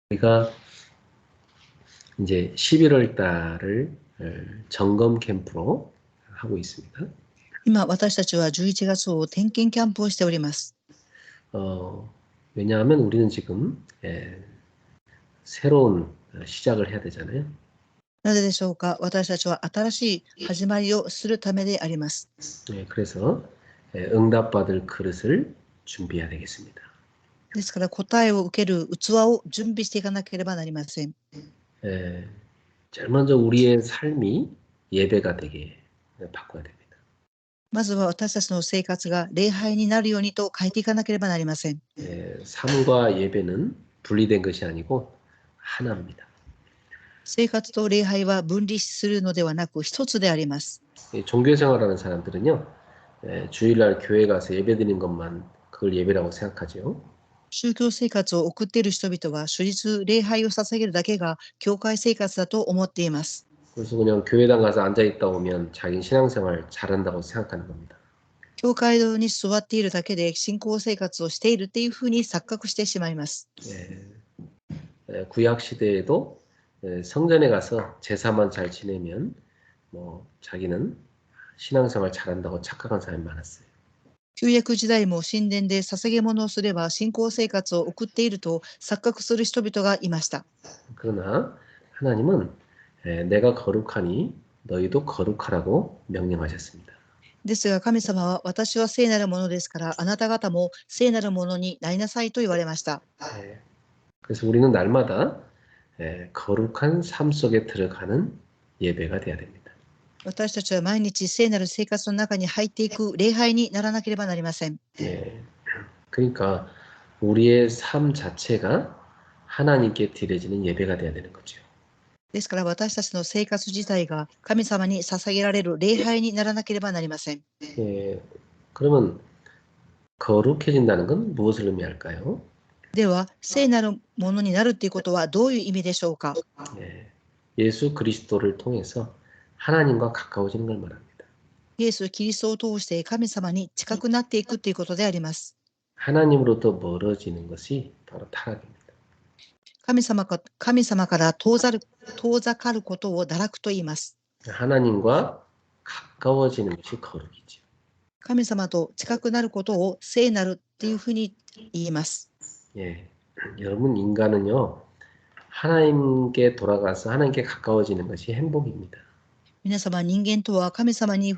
우리가 이제 11월 달을 점검 캠프로 하고 있습니다. 今、私たちは11月を点検キャンプをしております。 왜냐하면 우리는 지금 새로운 시작을 해야 되잖아요. なぜでしょうか。私たちは新しい始まりをするためであります。 그래서 응답받을 그릇을 준비해야 되겠습니다. ですから答えを受ける器を準備していかなければなりません。 제일 먼저 우리의 삶이 예배가 되게 바꿔야 됩니다. まずは私たちの生活が礼拝になるようにと変えていかなければなりません。 삶과 예배는 분리된 것이 아니고 하나입니다. 生活と礼拝は分離するのではなく一つであります。 종교생활하는 사람들은요, 주일날 교회 가서 예배드리는 것만 그걸 예배라고 생각하죠. 宗教生活を送っている人々は主日礼拝を捧げるだけが教会生活だと思っています。 그래서 그냥 교회당 가서 앉아있다 오면 자기 신앙생활 잘한다고 생각하는 겁니다. 教会堂に座っているだけで信仰生活をしているっていうふうに錯覚してしまいます。 구약 시대에도 성전에 가서 제사만 잘 지내면 자기는 신앙생활 잘한다고 착각한 사람이 많았어요. 旧約時代も神殿で捧げ物をすれば信仰生活を送っていると錯覚する人々がいました。 그러나 하나님은 내가 거룩하니 너희도 거룩하라고 명령하셨습니다. ですが神様は私は聖なるものですからあなた方も聖なるものになりなさいと言われました。 그래서 우리는 날마다 거룩한 삶 속에 들어가는 예배가 돼야 됩니다. 私たちは毎日聖なる生活の中に入っていく礼拝にならなければなりません。 그러니까 우리의 삶 자체가 하나님께 드려지는 예배가 돼야 되는 거죠. ですから私たちの生活自体が神様に捧げられる礼拝にならなければなりません。 그러면 거룩해진다는 건 무엇을 의미할까요? では聖なるものになるということはどういう意味でしょうか。 예수 그리스도를 통해서 하나님과 가까워지는 걸 말합니다. イエス・キリストを通して神様に近くなっていくということであります。 하나님으로부터 멀어지는 것이 바로 타락입니다. 神様から遠ざかることを堕落と言います。 하나님과 가까워지는 것이 거룩이죠. 神様と近くなることを聖なるっていうふうに言います。 여러분 인간은요 하나님께 돌아가서 하나님께 가까워지는 것이 행복입니다. 皆様人間とは神様に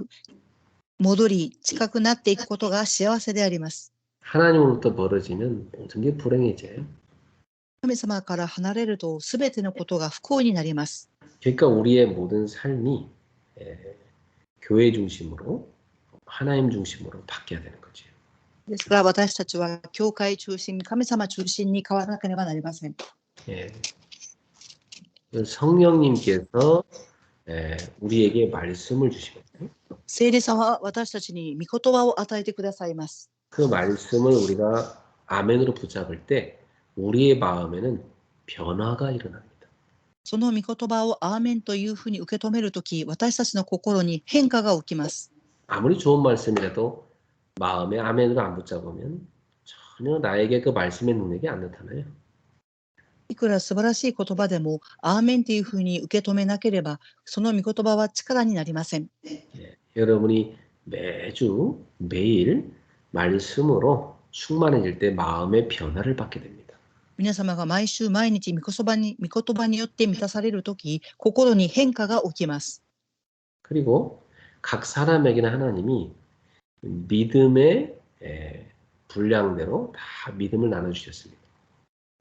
戻り近くなっていくことが幸せであります。 하나님으로부터 멀어지면 모든 게 불행해져요. 神様から離れるとすべてのことが不幸になります。 그러니까 우리의 모든 삶이 교회 중심으로 하나님 중심으로 바뀌어야 되는 거죠. ですから私たちは教会中心、神様中心に変わらなければなりません。 성령님께서 우리에게 말씀을 주시거든요. 聖霊様は私たちに御言葉を与えてくださいます。 그 말씀을 우리가 아멘으로 붙잡을 때 우리의 마음에는 변화가 일어납니다. その御言葉をアーメンというふうに受け止めるとき、私たちの心に変化が起きます。 아무리 좋은 말씀이라도 마음에 아멘으로 안 붙잡으면 전혀 나에게 그 말씀의 능력이 안 나타나요. いくら素晴らしい言葉でもアーメンというふうに受け止めなければ、その御言葉は力になりません。 여러분이 매일 말씀으로 충만해질 때 마음의 변화를 받게 됩니다. 皆様が毎週毎日御言葉によって満たされるとき、心に変化が起きます。 그리고 각 사람에게는 하나님이 믿음의 분량대로 다 믿음을 나눠주셨습니다.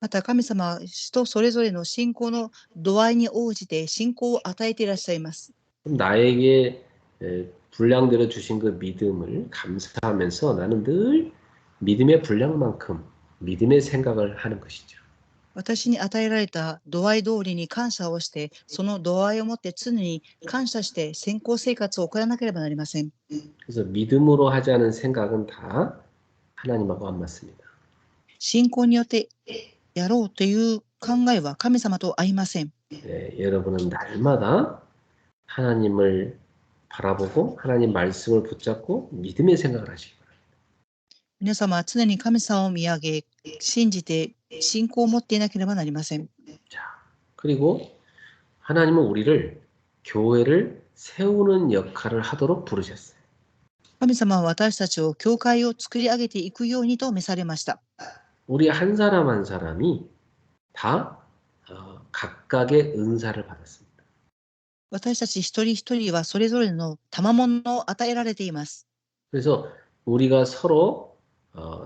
また神様は人それぞれの信仰の度合いに応じて信仰を与えていらっしゃいます。 그럼 나에게 분량대로 주신 그 믿음을 감사하면서 나는 늘 믿음의 분량만큼 믿음의 생각을 하는 것이죠. 私に与えられた度合い通りに感謝をして、その度合いをもって常に感謝して信仰生活を送らなければなりません。 그래서 믿음으로 하지 않은 생각은 다 하나님하고 안 맞습니다. 信仰によってやろうという考えは神様と合いません。 여러분은 날마다 하나님을 바라보고 하나님 말씀을 붙잡고 믿음의 생각을 하시기 바랍니다. 皆様は常に神様を見上げ、信じて信仰を持っていなければなりません。 자, 그리고 하나님은 우리를 교회를 세우는 역할을 하도록 부르셨어요. 神様は私たちを教会を作り上げていくようにと召されました。 우리 한 사람 한 사람이 다 각각의 은사를 받았습니다. 私たち一人一人はそれぞれの賜物を与えられています。 그래서 우리가 서로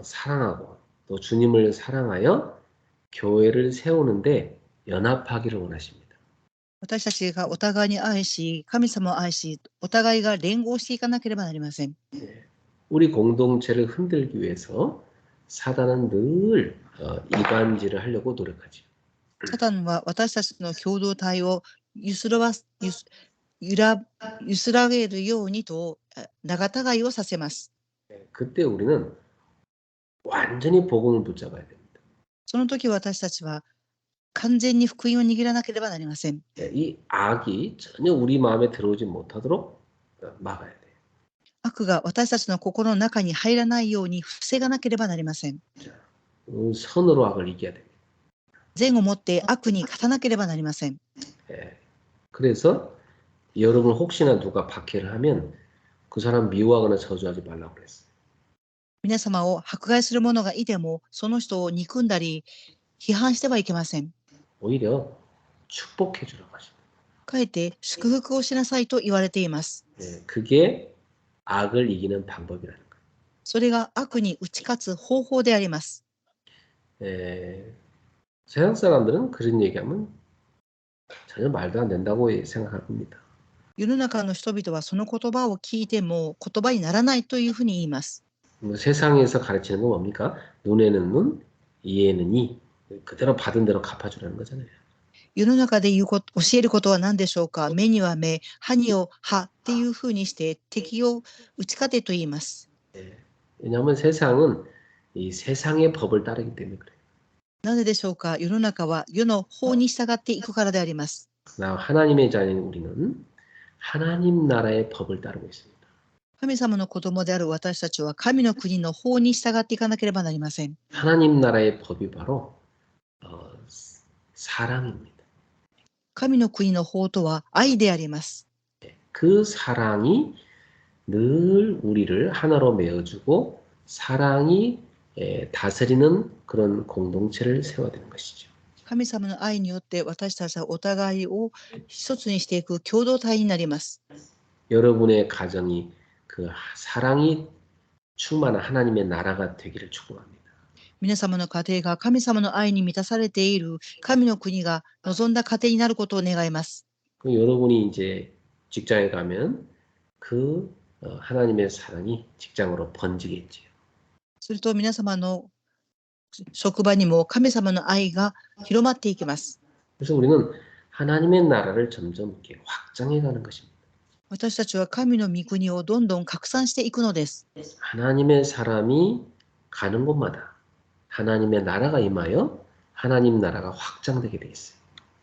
사랑하고 또 주님을 사랑하여 교회를 세우는데 연합하기를 원하십니다. 私たちがお互いに愛し、神様を愛し、お互いが連合していかなければなりません。 우리 공동체를 흔들기 위해서 사단은 늘 이간질을 하려고 노력하죠. サタンは私たちの共同体をゆすらげるようにと仲違いをさせます。 그때 우리는 완전히 복음을 붙잡아야 됩니다. その時私たちは完全に福音を握らなければなりません。 이 악이 전혀 우리 마음에 들어오지 못하도록 막아야 돼요. 悪が私たちの心の中に入らないように防がなければなりません。 선으로 악을 이겨야 됩니다. 善をもって悪に勝たなければなりません。 그래서 여러분 혹시나 누가 박해를 하면 그 사람 미워하거나 저주하지 말라고 그랬어요. 皆様を迫害する者がいても、その人を憎んだり批判してはいけません。 오히려 축복해 주라고 하십니다. かえって祝福をしなさいと言われています。 그게 악을 이기는 방법이라는 거예요. それが悪に打ち勝つ方法であります。 세상 사람들은 그런 얘기하면 전혀 말도 안 된다고 생각합니다. 世の中の人々はその言葉を聞いても言葉にならないというふうに言います。 세상에서 가르치는 건 뭡니까? 눈에는 눈, 이에는 이. 그대로 받은 대로 갚아주라는 거잖아요. 世の中で教えることは何でしょうか。目には目、歯には歯っていうふうにして敵を打ち勝てと言います。 왜냐하면 세상은 이 세상의 법을 따르기 때문에 그래요. なぜでしょうか。世の中は世の法に従っていくからであります。 하나님의 자녀인 우리는 하나님 나라의 법을 따르고 있습니다. 神様の子供である私たちは神の国の法に従っていかなければなりません。 하나님 나라의 법이 바로 사랑입니다. 神の国の法とは愛であります。 그 사랑이 늘 우리를 하나로 메어주고 사랑이 다스리는 그런 공동체를 세워야 되는 것이죠. 神様の愛によって私たちはお互いを一つにしていく共同体になります。 여러분의 가정이 그 사랑이 충만한 하나님의 나라가 되기를 축복합니다. 皆様の家庭が神様の愛に満たされている神の国が望んだ家庭になることを願います。 여러분이 이제 직장에 가면 그 하나님의 사랑이 직장으로 번지겠지요. すると皆様の職場にも神様の愛が広まっていきます。 그래서 우리는 하나님의 나라를 점점 이렇게 확장해 가는 것입니다. 私たちは神の御国をどんどん拡散していくのです。 하나님의 사람이 가는 곳마다 하나님의 나라가 임하여 하나님 나라가 확장되게 돼 있어요.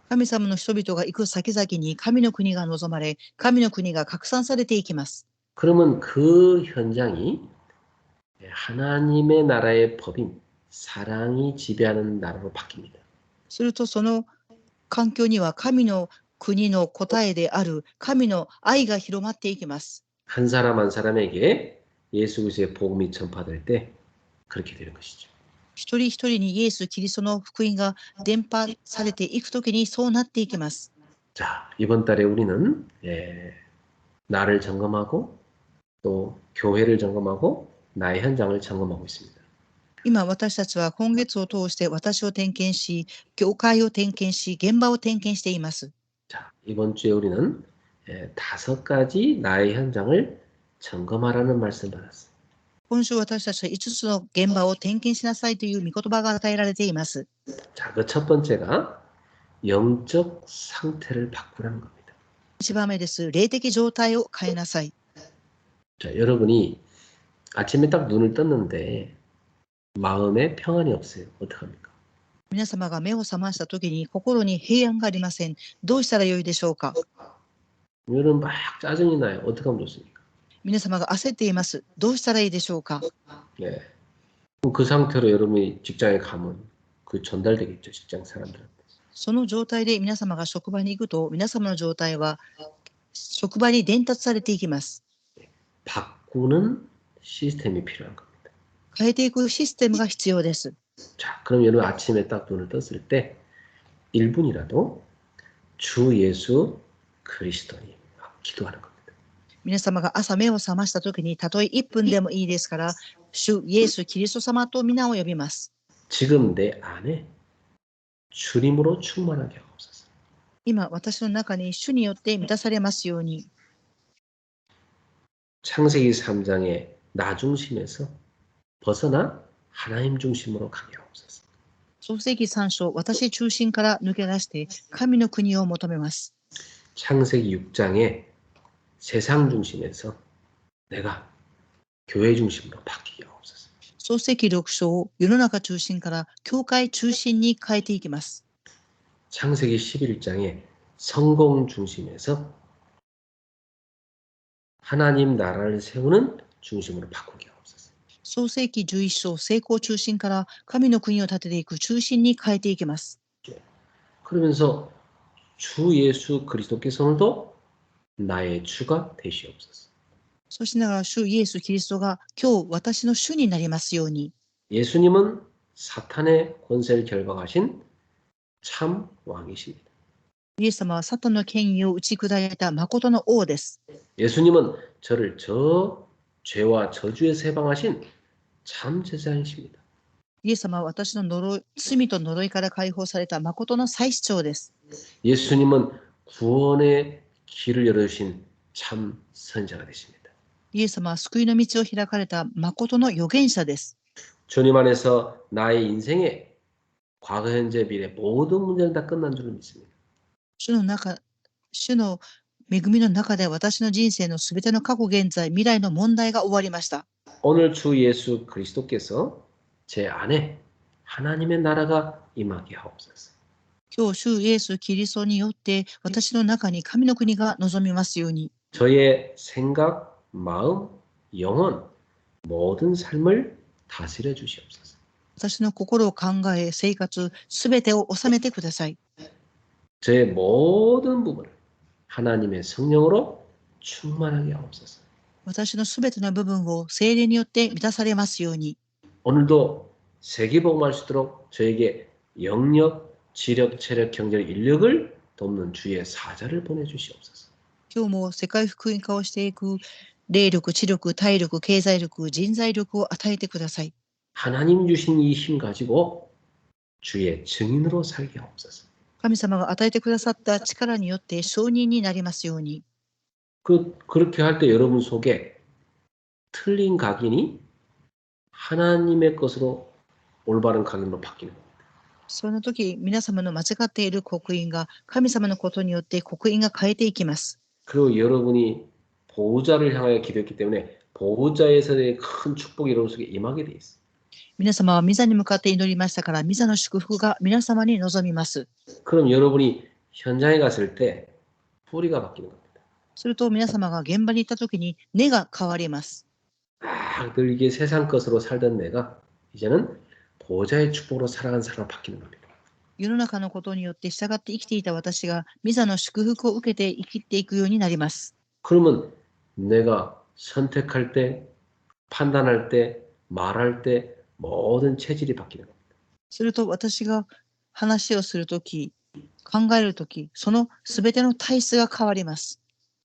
神様の人々が行く先々に神の国が望まれ、神の国が拡散されていきます。 그러면 그 현장이 하나님의 나라의 법인 사랑이 지배하는 나라로 바뀝니다. するとその環境には神の国の答えである神の愛が広まっていきます。 한 사람 한 사람에게 예수 그리스도의 복음이 전파될 때 그렇게 되는 것이죠. 一人一人にイエス・キリストの福音が伝播されていくときにそうなっていきます。 자, 이번 달에 우리는 나를 점검하고 또 교회를 점검하고 나의 현장을 점검하고 있습니다. 今私たちは今月を通して私を点検し、教会を点検し、現場を点検しています。 자, 이번 주에 우리는 5가지 나의 현장을 점검하라는 말씀 받았어요. 今週私たちは5つの現場を点検しなさいという御言葉が与えられています。 자, 그 첫 번째가 영적 상태를 바꾸라는 겁니다. 1番目です。霊的状態を変えなさい。 자, 여러분이 아침에 딱 눈을 떴는데 마음에 평안이 없어요. 어떡합니까? 皆様が目を覚ましたときに心に平安がありません。どうしたらよいでしょうか。 여러분 막 짜증이 나요. 어떡하면 좋습니까? 皆様が焦っています。どうしたらいいでしょうか。 네. 그 상태로 여러분이 직장에 가면 그 전달되겠죠, 직장 사람들한테. その状態で皆様が職場に行くと、皆様の状態は職場に伝達されていきます。 바꾸는 시스템이 필요한 겁니다. 変えていくシステムが必要です。 자, 그럼 여러분 아침에 딱 눈을 떴을 때 1분이라도 주 예수 그리스도님 기도하는 겁니다. 皆様が朝目を覚ましたときに、たとえ1分でもいいですから、主イエス・キリスト様と皆を呼びます。 지금 내 안에 주님으로 충만하게 하옵소서. 今、私の中に主によって満たされますように。 창세기 3장의 나 중심에서 벗어나 하나님 중심으로 가게 하옵소서. 創世記3章、私中心から抜け出して神の国を求めます。 창세기 6장의 세상 중심에서 내가 교회 중심으로 바뀌게 하옵소서. 創世記6章を世の中中心から教会中心に変えていきます。 창세기 11장의 성공 중심에서 하나님 나라를 세우는 중심으로 바꾸게 하옵소서. 創世記11章、成功中心から神の国を立てていく中心に変えていきます。 그러면서 주 예수 그리스도께서 오늘도 나의 주가 되시옵소서. そうしながら主イエス・キリストが今日私の主になりますように。 예수님은 사탄의 권세를 결박하신 참 왕이십니다. イエス様はサタンの権威を打ち砕いた誠の王です。 예수님은 저를 저 죄와 저주에서 해방하신 참 제자이십니다. イエス様は私の罪と呪いから解放された誠の祭司長です。 예수님은 구원의 길을 열어주신 참 선자가 되십니다. イエス様は救いの道を開かれた誠の預言者です。 주님 안에서 나의 인생의 과거, 현재, 미래 모든 문제는 다 끝난 줄을 믿습니다. 主の恵みの中で私の人生のすべての過去、現在、未来の問題が終わりました。 오늘 주 예수 그리스도께서 제 안에 하나님의 나라가 임하게 하옵소서. 今日、主イエス・キリストによって私の中に神の国が望みますように。 저의 생각, 마음, 영혼 모든 삶을 다스려 주시옵소서. 私の心を考え、生活、すべてを収めてください。 저의 모든 부분을 하나님의 성령으로 충만하게 하옵소서. 私のすべての部分を聖霊によって満たされますように。 오늘도 세계복음할 수 있도록 저에게 영력, 지력, 체력, 경제력, 인력을 돕는 주의 사자를 보내주시옵소서. 今日も世界福音化をしていく霊力、知力、体力、経済力、人材力を与えてください。 하나님 주신 이 힘 가지고 주의 증인으로 살게 하옵소서. 神様が与えてくださった力によって証人になりますように。 그렇게 할 때 여러분 속에 틀린 각인이 하나님의 것으로 올바른 각인으로 바뀌는 겁니다. その時、皆様の間違っている刻印が神様のことによって刻印が変えていきます。 그리고 여러분이 보호자를 향하여 기도했기 때문에 보호자에서의 큰 축복이 여러분 속에 임하게 돼 있어요. 皆様は御座に向かって祈りましたから、御座の祝福が皆様に望みます。 그럼 여러분이 현장에 갔을 때 뿌리가 바뀌는 겁니다. すると皆様が現場に行った時に根が変わります。 늘 이게 세상 것으로 살던 내가 이제는 보호자의 축복으로 살아간 사람으로 바뀌는 겁니다. 世の中のことによって従って生きていた私が御座の祝福を受けて生きていくようになります。 그러면 내가 선택할 때, 판단할 때, 말할 때 모든 체질이 바뀌는 겁니다. すると私が話をするとき、考えるとき、そのすべての体質が変わります。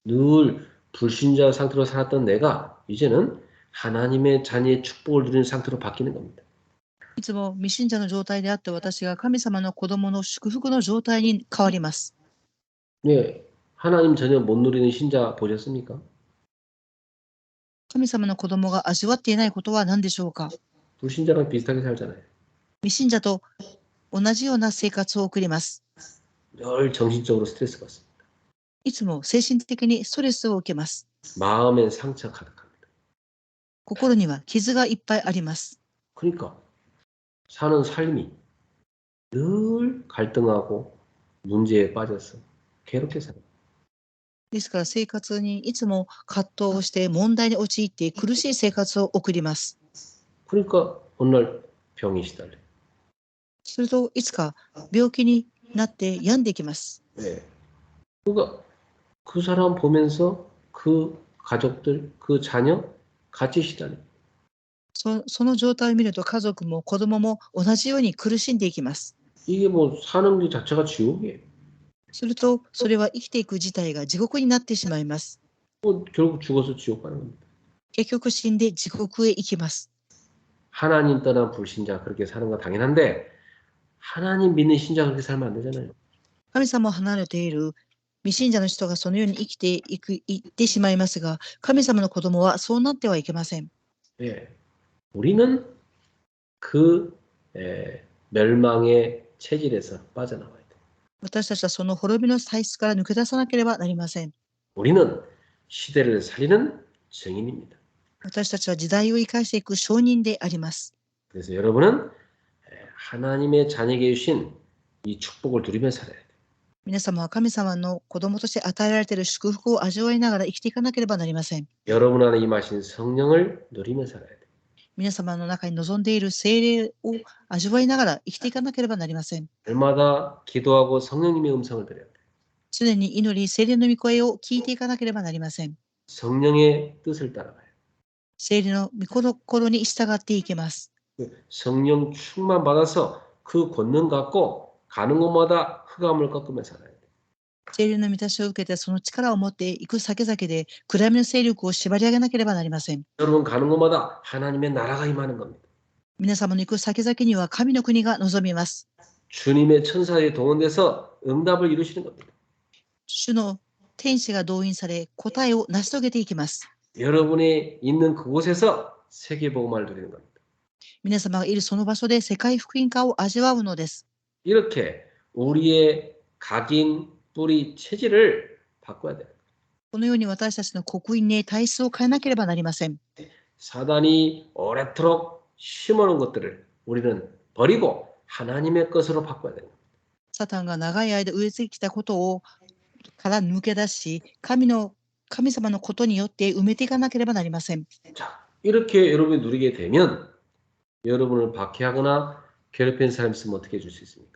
늘 불신자 상태로 살았던 내가 이제는 하나님의 자녀의 축복을 누리는 상태로 바뀌는 겁니다. いつも未信者の状態であった私が神様の子供の祝福の状態に変わります。 네, 하나님 전혀 못 누리는 신자 보셨습니까? 神様の子供が味わっていないことは何でしょうか。 불신자랑 비슷하게 살잖아요. 未信者と同じような生活を送ります。 늘 정신적으로 스트레스 받습니다. いつも精神的にストレスを受けます。 마음엔 상처 가득합니다. 心には傷がいっぱいあります。 그러니까 사는 삶이 늘 갈등하고 문제에 빠져서 괴롭게 살아요. ですから生活にいつも葛藤をして問題に陥って苦しい生活を送ります。 그러니까 어느 날 병이 시달려. するといつか病気になって病んできます。 네. 그러니까 그 사람 보면서 그 가족들, 그 자녀 같이 시달려. その状態を見ると家族も子供も同じように苦しんでいきます。 이게 뭐 사는 게 자체가 지옥이에요. するとそれは生きていく自体が地獄になってしまいます。 뭐 결국 죽어서 지옥 가는 겁니다. 結局死んで地獄へ行きます。 하나님 떠난 불신자 그렇게 사는 거 당연한데 하나님 믿는 신자 그렇게 살면 안 되잖아요. 神様を離れている未信者の人がそのように生きていってしまいますが、神様の子供はそうなってはいけません。 예. 우리는 그 멸망의 체질에서 빠져나와야 돼. 私たちはその滅びの体質から抜け出さなければなりません。 우리는 시대를 살리는 증인입니다. 私たちは時代を生かしていく証人であります。 그래서 여러분은 하나님의 자녀에게 주신 이 축복을 누리며 살아야 돼. 皆様は神様の子供として与えられている祝福を味わいながら生きていかなければなりません。 여러분 안에 임하신 성령을 누리며 살아야 돼. 皆様の中に望んでいる聖霊を味わいながら生きていかなければなりません。 날마다 기도하고 성령님의 음성을 들어야 돼. 常に祈り、聖霊の御声を聞いていかなければなりません。 성령의 뜻을 따라가요. 聖霊の御心に従っていけます。 성령 충만 받아서 그 권능 갖고 가는 곳마다 흑암을 꺾으며 살아야 돼. 聖霊の満たしを受けてその力を持っていく先々で暗闇の勢力を縛り上げなければなりません。 여러분 가는 곳마다 하나님의 나라가 임하는 겁니다. 皆様の行く先々には神の国が望みます。 주님의 천사에 동원돼서 응답을 이루시는 겁니다. 主の天使が動員され答えを成し遂げていきます。 여러분이 있는 그곳에서 세계복음을 누리는 겁니다. 皆様がいるその場所で世界福音化を味わうのです。 이렇게 우리의 각인 뿌리 체질을 바꿔야 돼요. このように私たちの刻印に体質を変えなければなりません。 사단이 오래도록 심어놓은 것들을 우리는 버리고 하나님의 것으로 바꿔야 돼요. サタンが長い間植え付けてきたことをから抜け出し、神様のことによって埋めていかなければなりません。 자, 이렇게 여러분이 누리게 되면 여러분을 박해하거나 괴롭히는 사람이 있으면 어떻게 해줄 수 있습니까?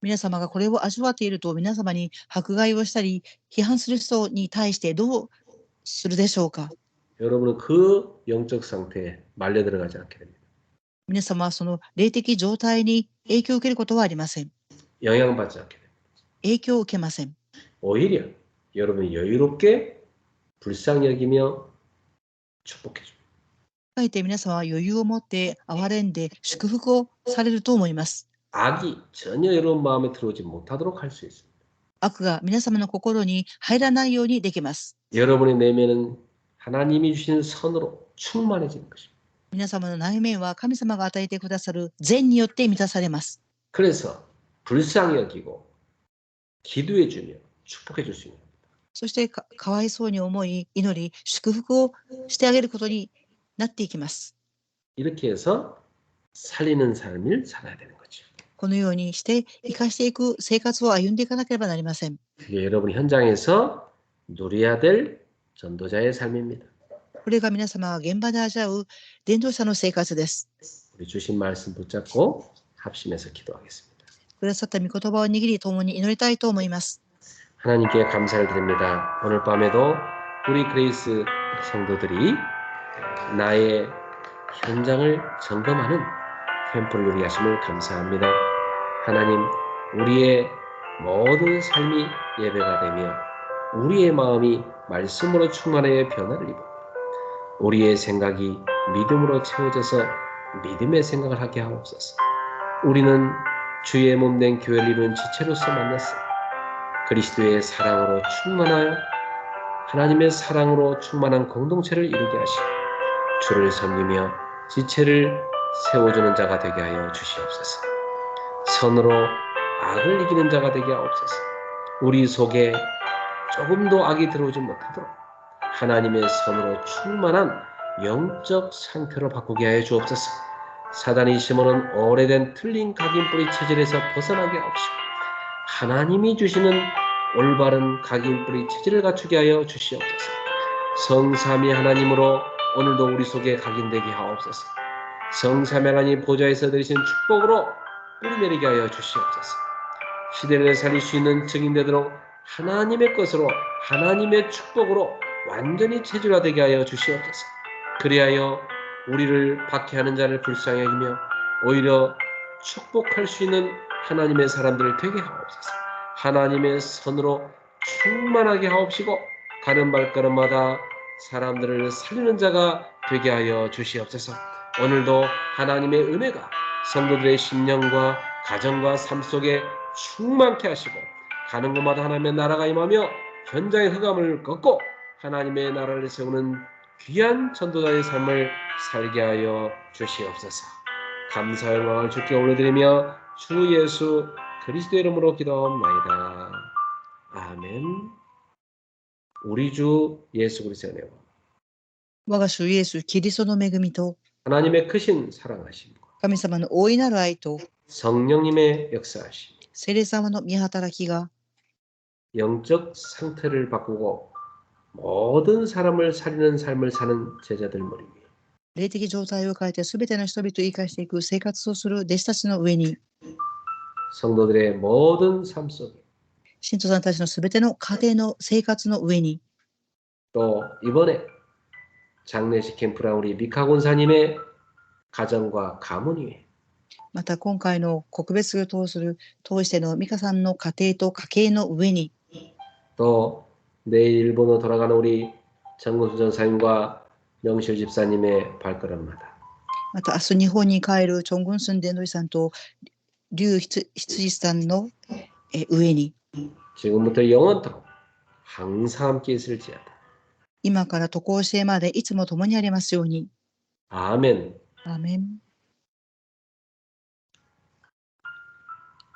皆様がこれを味わっていると皆様に迫害をしたり批判する人に対してどうするでしょうか。 여러분은 그 영적 상태에 말려 들어가지 않게 됩니다. 皆様はその霊的状態に影響を受けることはありません。 영향받지 않게 됩니다. 影響を受けません。 오히려 여러분이 여유롭게 불쌍히 여기며 축복해 줍니다. かえって皆様は余裕を持って憐れんで祝福をされると思います。 악이 전혀 여러분 마음에 들어오지 못하도록 할 수 있습니다. 悪が皆様の心に入らないようにできます。 여러분의 내면은 하나님이 주시는 선으로 충만해지는 것입니다. 皆様の内面は神様が与えてくださる善によって満たされます。 그래서 불쌍히 여기고 기도해 주며 축복해 줄 수 있는 겁니다. そしてかわいそうに思い祈り祝福をしてあげることになっていきます。 이렇게 해서 살리는 삶을 살아야 되는 거죠. このようにして生かしていく生活を歩んでいかなければなりません。 그게 여러분 현장에서 누려야 될 전도자의 삶입니다. これが皆様が現場で味わう伝道者の生活です。 우리 주신 말씀 붙잡고 합심해서 기도하겠습니다. くださった御言葉を握り共に祈りたいと思います。 하나님께 감사를 드립니다. 오늘 밤에도 우리 그레이스 성도들이 나의 현장을 점검하는 캠프를 누리게 하심을 감사합니다. 하나님, 우리의 모든 삶이 예배가 되며 우리의 마음이 말씀으로 충만하여 변화를 입어 우리의 생각이 믿음으로 채워져서 믿음의 생각을 하게 하옵소서. 우리는 주의 몸된 교회를 이루는 지체로서 만났어. 그리스도의 사랑으로 충만하여 하나님의 사랑으로 충만한 공동체를 이루게 하시고 주를 섬기며 지체를 세워주는 자가 되게 하여 주시옵소서. 선으로 악을 이기는 자가 되게 하옵소서. 우리 속에 조금도 악이 들어오지 못하도록 하나님의 선으로 충만한 영적 상태로 바꾸게 하여 주옵소서. 사단이 심어놓은 오래된 틀린 각인 뿌리 체질에서 벗어나게 하옵시고 하나님이 주시는 올바른 각인 뿌리 체질을 갖추게 하여 주시옵소서. 성삼위 하나님으로 오늘도 우리 속에 각인되게 하옵소서. 성삼위 하나님 보좌에서 내리신 축복으로 뿌리내리게 하여 주시옵소서. 시대를 살릴 수 있는 증인되도록 하나님의 것으로 하나님의 축복으로 완전히 체질화되게 하여 주시옵소서. 그리하여 우리를 박해하는 자를 불쌍히 여기며 오히려 축복할 수 있는 하나님의 사람들 되게 하옵소서. 하나님의 선으로 충만하게 하옵시고 가는 발걸음마다 사람들을 살리는 자가 되게 하여 주시옵소서. 오늘도 하나님의 은혜가 성도들의 심령과 가정과 삶 속에 충만케 하시고 가는 곳마다 하나님의 나라가 임하며 현장의 흑암을 꺾고 하나님의 나라를 세우는 귀한 전도자의 삶을 살게 하여 주시옵소서. 감사 영광을 주께 올려드리며 주 예수 그리스도 이름으로 기도하옵나이다. 아멘. 우리 주 예수 그리스도의 은혜와 我が主イエス・キリストの恵みと 하나님의 크신 사랑하심과 神様の大いなる愛と 성령님의 역사하심, 聖霊様の御働きが 영적 상태를 바꾸고 모든 사람을 살리는 삶을 사는 제자들 머리 위에 霊的状態を変えて全ての人々を生かしていく生活をする弟子たちの上に 성도들의 모든 삶 속에 信徒さんたちの全ての家庭の生活の上に 또 이번에 장례식 캠프랑 우리 미카 권사님의 가정과 가문 위에 また今回の告別を通しての美香さんの家庭と家計の上に 또 내일 일본으로 돌아가는 우리 정근수 전사님과 명실 집사님의 발걸음마다 また明日日本に帰るチョングンスン伝道師さんと劉羊さんの上に 지금부터 영원토록 항상 함께 있을지어다. 今から渡航してまでいつも共にありますように。 아멘. アーメン。